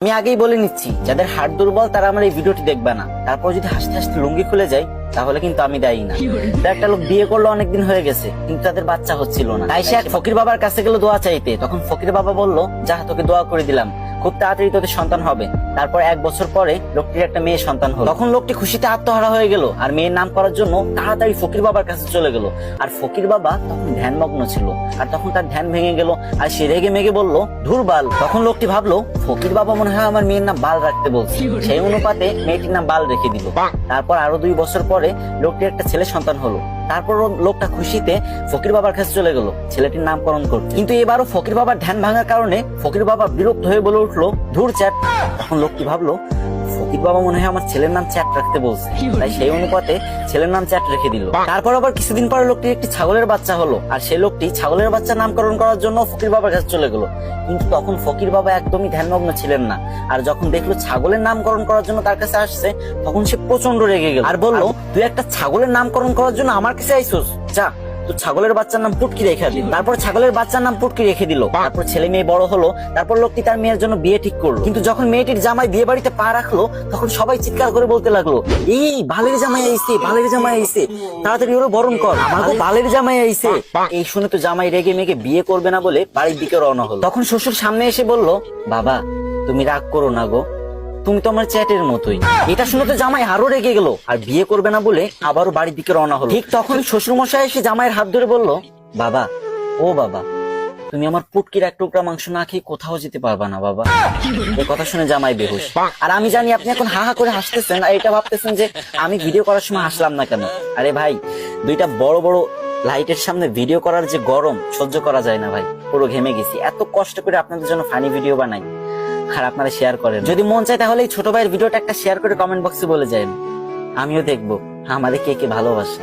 আমি আগেই বলে নিচ্ছি, যাদের হাড় দুর্বল তারা আমার এই ভিডিওটি দেখবে না। তারপর যদি হাসতে হাসতে লুঙ্গি খুলে যায় তাহলে কিন্তু আমি দায়ী না। একটা লোক বিয়ে করলো, অনেকদিন হয়ে গেছে, কিন্তু তাদের বাচ্চা হচ্ছিল না। তাই সে এক ফকির বাবার কাছে গেল দোয়া চাইতে। তখন ফকির বাবা বলল, যা তোকে দোয়া করে দিলাম, খুব তাড়াতাড়ি তোদের সন্তান হবে। তারপর 1 বছর পরে লোকটির একটা মেয়ে সন্তান হলো। তখন লোকটি খুশিতে আত্মহারা হয়ে গেল আর মেয়ের নাম করার জন্য তাড়াতাড়ি ফকির বাবার কাছে চলে গেল। আর ফকির বাবা তখন ধ্যানমগ্ন ছিল, আর তখন তার ধ্যান ভেঙে গেল আর সে রেগে মেগে বলল, ধুর বাল। তখন লোকটি ভাবলো, ফকির বাবা মনে হয় আমার মেয়ের নাম বাল রাখতে বলছে। সেই অনুপাতে মেয়েটির নাম বাল রেখে দিল। তারপর আরো 2 বছর পরে লোকটির একটা ছেলে সন্তান হলো। তারপর লোকটা খুশিতে ফকির বাবার কাছে চলে গেল ছেলেটির নামকরণ করতে। কিন্তু এবারও ফকির বাবার ধ্যান ভাঙার কারণে ফকির বাবা বিরক্ত হয়ে বলে উঠলো, ধুর চ্যাট। তখন লোকটি ভাবলো, ফকির বাবা মনে হয় আমার ছেলের নাম চ্যাট রাখতে বলছে, তাই সেই অনুপাতে ছেলের নাম চ্যাট রেখে দিল। তারপর আবার কিছুদিন পরে লোকটির একটি ছাগলের বাচ্চা হলো, আর সেই লোকটি ছাগলের বাচ্চা নামকরণ করার জন্য ফকির বাবার কাছে চলে গেল। কিন্তু তখন ফকির বাবা একদমই ধ্যানমগ্ন ছিলেন না, আর যখন দেখলো ছাগলের নামকরণ করার জন্য তার কাছে আসছে, তখন সে প্রচন্ড রেগে গেল আর বলল, তুই একটা ছাগলের নামকরণ করার জন্য আমার কাছে আইসোস, যা তো ছাগলের বাচ্চার নাম পুটকি রেখে দিল। তারপর ছাগলের বাচ্চার নাম পুটকি রেখে দিল। তারপর ছেলে মেয়ে বড় হলো। তারপর লোকটি তার মেয়ের জন্য বিয়ে ঠিক করলো। কিন্তু যখন মেয়েটির জামাই বিয়ে বাড়িতে পা রাখলো, তখন সবাই চিৎকার করে বলতে লাগলো, এই বালের জামাই আইছে, বালের জামাই আইছে, তাড়াতাড়ি ওরা বরণ কর, আমার বালের জামাই আইছে। এই শুনে তো জামাই রেগে মেগে বিয়ে করবে না বলে বাড়ির দিকে রওনা হলো। তখন শ্বশুর সামনে এসে বলল, বাবা তুমি রাগ করো না গো, তুমি তো আমার চ্যাটের মতোই। এটা শুনে তো জামাই আরো রেগে গেল আর বিয়ে করবে না বলে আবারও বাড়ির দিকে রওনা হলো। ঠিক তখন শ্বশুর মশাই এসে জামাইয়ের হাত ধরে বলল, বাবা ও বাবা, তুমি আমার পুটকির 1 টুকরা মাংস না খেয়ে কোথাও যেতে পারবা না বাবা। এই কথা শুনে জামাই বেহুশ। আর আমি জানি আপনি এখন হা হা করে হাসতেছেন আর এটা ভাবতেছেন যে আমি ভিডিও করার সময় হাসলাম না কেন। আরে ভাই, 2টা বড় বড় লাইটের সামনে ভিডিও করার যে গরম সহ্য করা যায় না ভাই, পুরো ঘেমে গেছি। এত কষ্ট করে আপনাদের জন্য ফানি ভিডিও বানাই আর আপনারা শেয়ার করেন। যদি মন চায় তাহলে এই ছোট ভাইয়ের ভিডিওটা একটা শেয়ার করে কমেন্ট বক্সে বলে যান, আমিও দেখবো আমাদের কে কে ভালোবাসে।